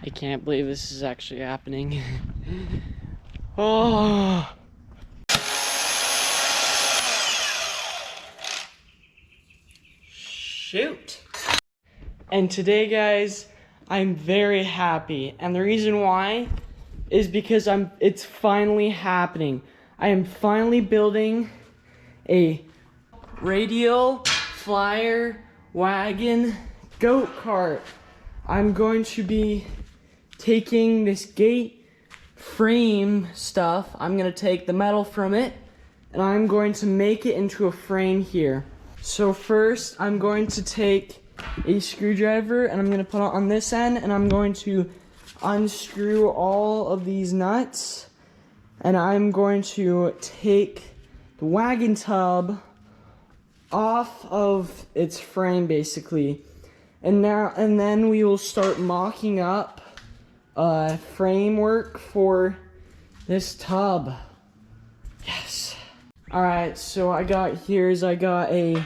I can't believe this is actually happening. Oh. Shoot. And today, guys, I'm very happy. And the reason why is because it's finally happening. I am finally building a radial flyer wagon go-kart. I'm going to be taking this gate frame stuff. I'm gonna take the metal from it and I'm going to make it into a frame here. So first I'm going to take a screwdriver and I'm gonna put it on this end and I'm going to unscrew all of these nuts and I'm going to take the wagon tub off of its frame basically. And then we will start mocking up a framework for this tub. Yes. Alright, so I got a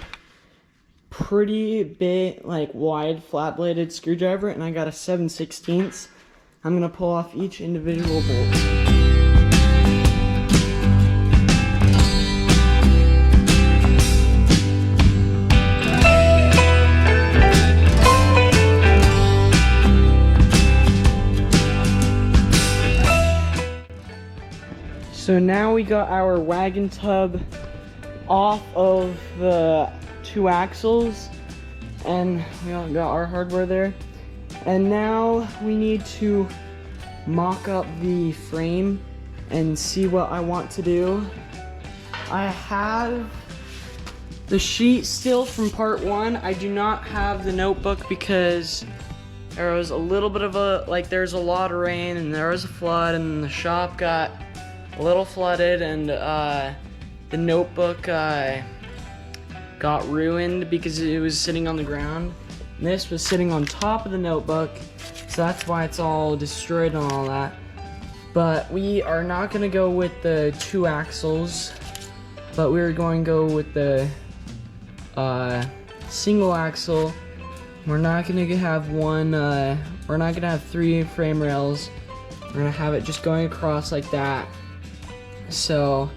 pretty big, like wide flat bladed screwdriver and I got a 7/16. I'm gonna pull off each individual bolt. So now we got our wagon tub off of the 2 axles and we all got our hardware there. And now we need to mock up the frame and see what I want to do. I have the sheet still from part 1. I do not have the notebook because there was a little bit of there's a lot of rain and there was a flood and the shop got a little flooded and the notebook got ruined because it was sitting on the ground. And this was sitting on top of the notebook, so that's why it's all destroyed and all that. But we are not gonna go with the 2 axles, but we're going to go with the single axle. We're not gonna have we're not gonna have 3 frame rails. We're gonna have it just going across like that. So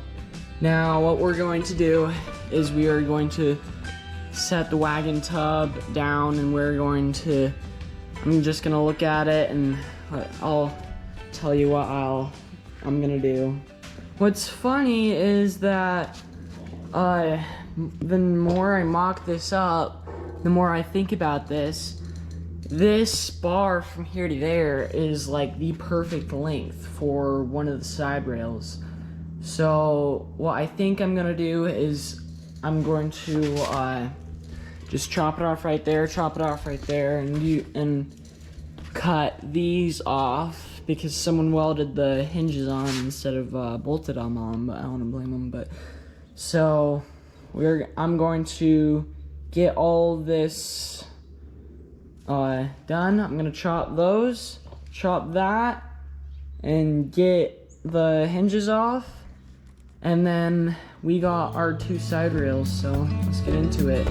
now what we're going to do is we are going to set the wagon tub down and I'm just gonna look at it and I'll tell you what I'm gonna do. What's funny is that the more I mock this up, the more I think about this. This bar from here to there is like the perfect length for one of the side rails. So what I think I'm gonna do is I'm going to just chop it off right there, and cut these off because someone welded the hinges on instead of bolted them on, but I don't want to blame them. But so I'm going to get all this done. I'm gonna chop that, and get the hinges off. And then we got our 2 side rails, so let's get into it.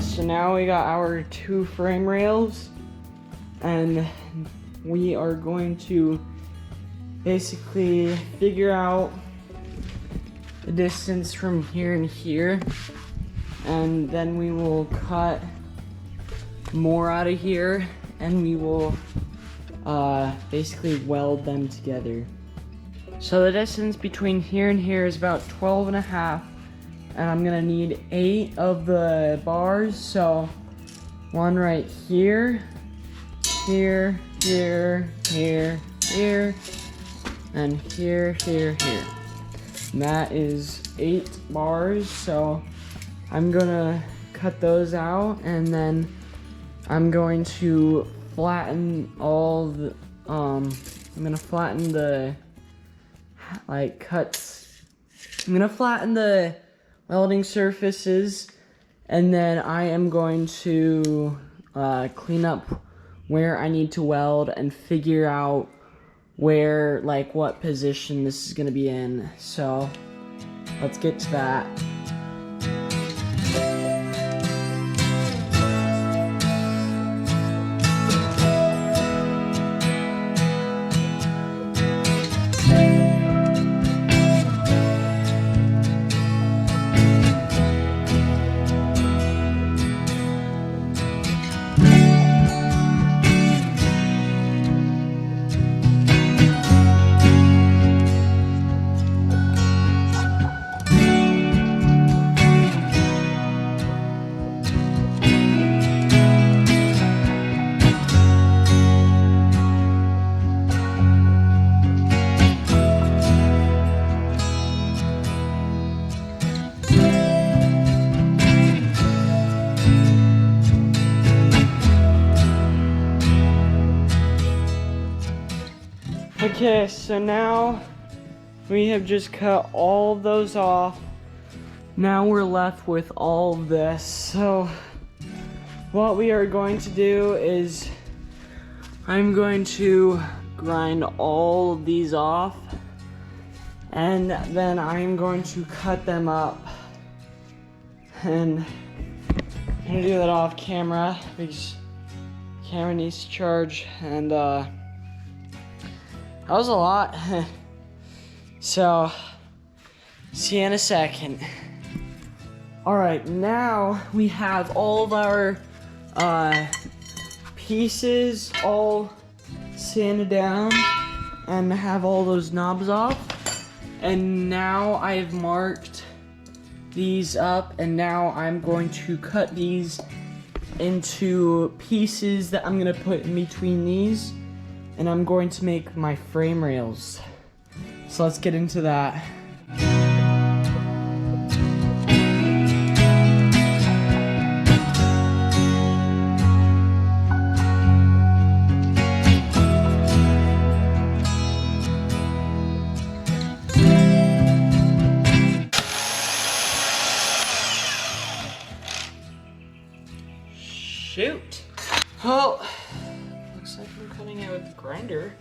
So now we got our 2 frame rails and we are going to basically figure out the distance from here and here, and then we will cut more out of here and we will basically weld them together. So the distance between here and here is about 12.5, and I'm gonna need 8 of the bars. So one right here, here, here, here, here, and here, here, here. And that is 8 bars, so I'm gonna cut those out, and then I'm going to flatten all the, I'm gonna flatten the, like, cuts. I'm gonna flatten the welding surfaces, and then I am going to clean up where I need to weld and figure out where, like, what position this is gonna be in. So let's get to that. Okay, so now we have just cut all of those off. Now we're left with all of this. So what we are going to do is I'm going to grind all of these off, and then I'm going to cut them up. And I'm gonna do that off camera because the camera needs to charge, and that was a lot. So, see you in a second. Alright, now we have all of our pieces all sanded down and have all those knobs off. And now I've marked these up, and now I'm going to cut these into pieces that I'm gonna put in between these. And I'm going to make my frame rails. So let's get into that. Shoot. Oh. Looks like I'm cutting it with the grinder.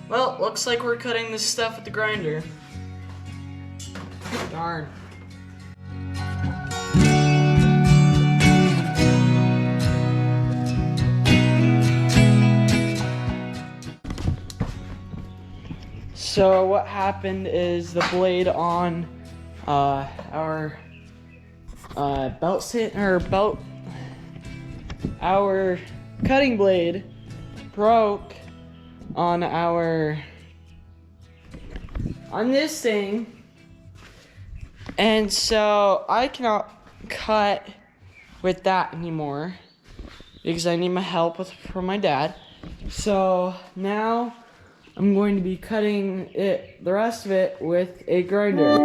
Well, looks like we're cutting this stuff with the grinder. Darn. So what happened is the blade on our our cutting blade broke on this thing, and so I cannot cut with that anymore because I need my help from my dad. So now I'm going to be cutting the rest of it with a grinder.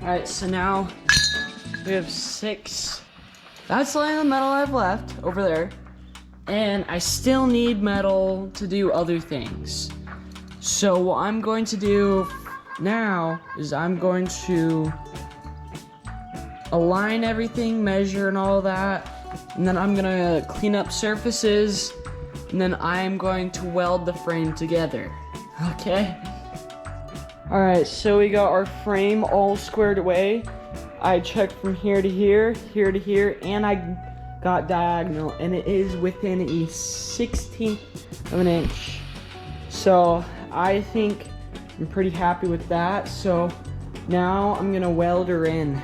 Alright, so now we have 6. That's the only metal I've left over there. And I still need metal to do other things. So what I'm going to do now is I'm going to align everything, measure and all that. And then I'm gonna clean up surfaces. And then I'm going to weld the frame together. Okay? Alright, so we got our frame all squared away. I checked from here to here, here to here, and I got diagonal, and it is within a 1/16 of an inch. So So I think I'm pretty happy with that. So now I'm gonna weld her in.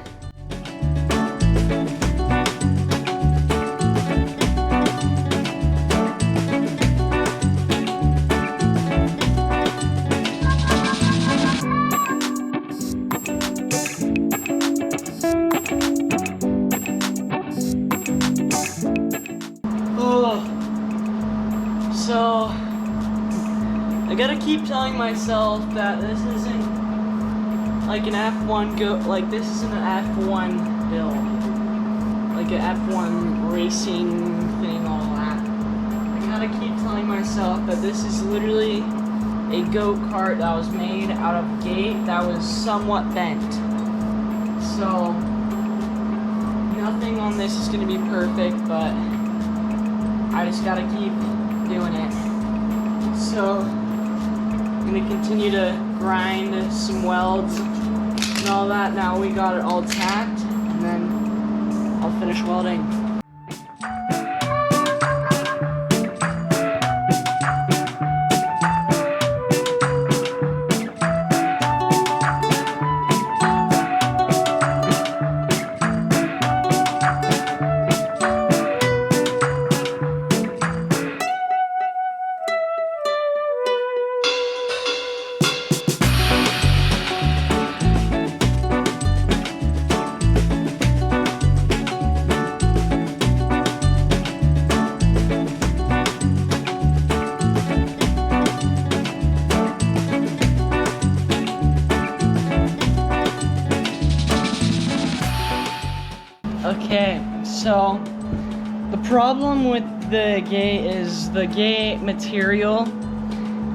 So I gotta keep telling myself that this isn't like an F1 this isn't an F1 build, like an F1 racing thing, all that. I gotta keep telling myself that this is literally a go-kart that was made out of gate that was somewhat bent. So nothing on this is gonna be perfect, but I just gotta keep doing it. So I'm gonna continue to grind some welds and all that. Now we got it all tacked, and then I'll finish welding. Okay, so the problem with the gate is the gate material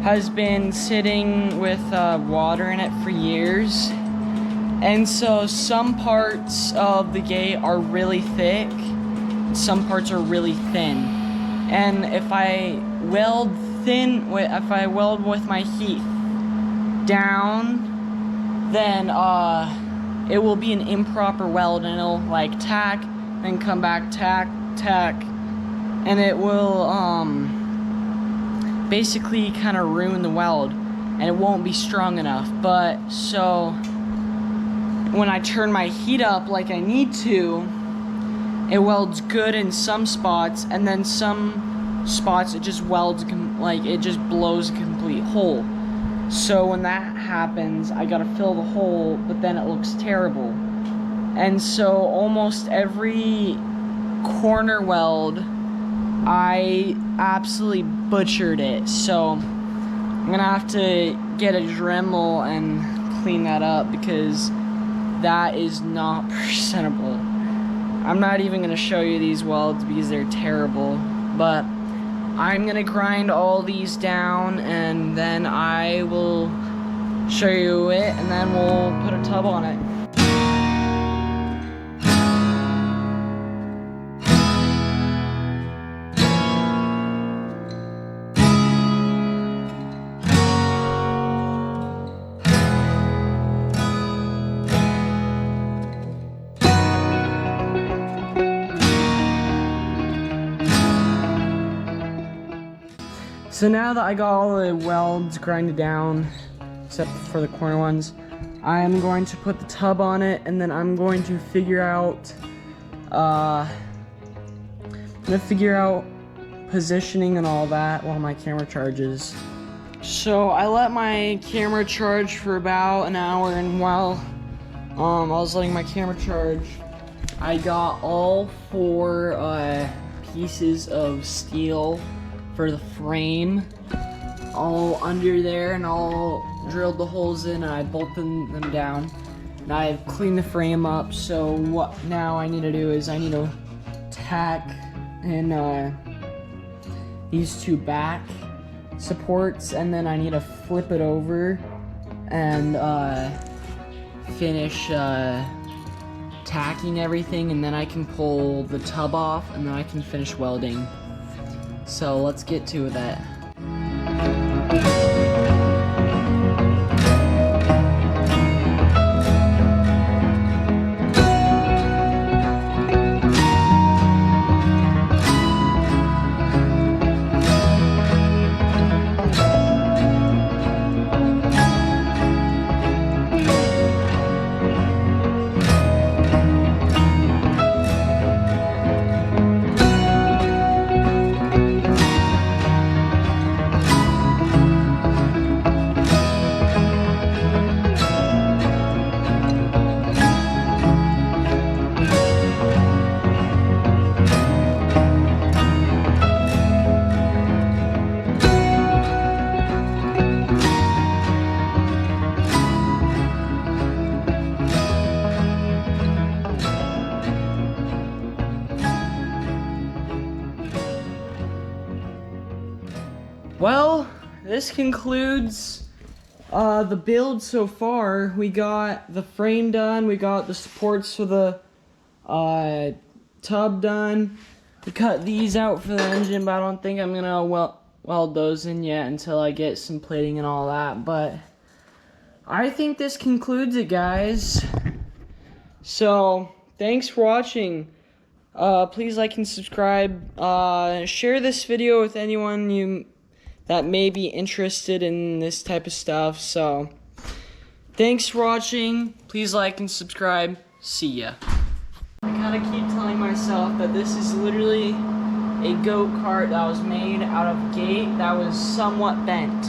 has been sitting with water in it for years, and so some parts of the gate are really thick, some parts are really thin, and if I weld with my heat down, then it will be an improper weld, and it'll like tack, then come back, tack, and it will basically kind of ruin the weld, and it won't be strong enough. But so when I turn my heat up like I need to, it welds good in some spots, and then some spots it just welds it just blows a complete hole. So when that happens, I gotta fill the hole, but then it looks terrible. And so almost every corner weld, I absolutely butchered it. So I'm gonna have to get a Dremel and clean that up, because that is not presentable. I'm not even gonna show you these welds because they're terrible, but I'm gonna grind all these down, and then I will show you it, and then we'll put a tub on it. So now that I got all the welds grinded down, except for the corner ones, I'm going to put the tub on it, and then I'm going to figure out, positioning and all that while my camera charges. So I let my camera charge for about an hour, and while I was letting my camera charge, I got all 4 pieces of steel for the frame all under there, and all drilled the holes in, and I bolted them down, and I've cleaned the frame up. So what now I need to do is I need to tack in these 2 back supports, and then I need to flip it over and finish tacking everything, and then I can pull the tub off, and then I can finish welding. So let's get to that. this concludes the build so far. We got the frame done, we got the supports for the tub done. We cut these out for the engine, but I don't think I'm gonna weld those in yet until I get some plating and all that. But I think this concludes it, guys. So thanks for watching. Please like and subscribe. Share this video with anyone that may be interested in this type of stuff. So thanks for watching. Please like and subscribe. See ya. I gotta keep telling myself that this is literally a go-kart that was made out of gate that was somewhat bent.